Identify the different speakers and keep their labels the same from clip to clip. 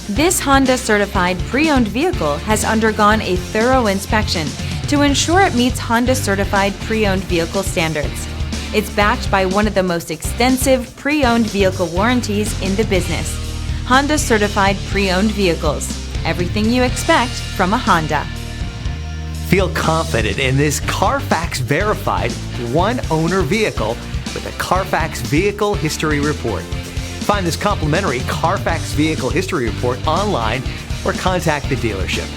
Speaker 1: This Honda certified pre-owned vehicle has undergone a thorough inspection to ensure it meets Honda certified pre-owned vehicle standards. It's backed by one of the most extensive pre-owned vehicle warranties in the business. Honda certified pre-owned vehicles. Everything you expect from a Honda.
Speaker 2: Feel confident in this CARFAX verified one-owner vehicle with a CARFAX Vehicle History Report. Find this complimentary CARFAX Vehicle History Report online or contact the dealership.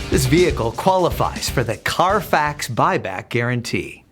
Speaker 2: This vehicle qualifies for the CARFAX buyback guarantee.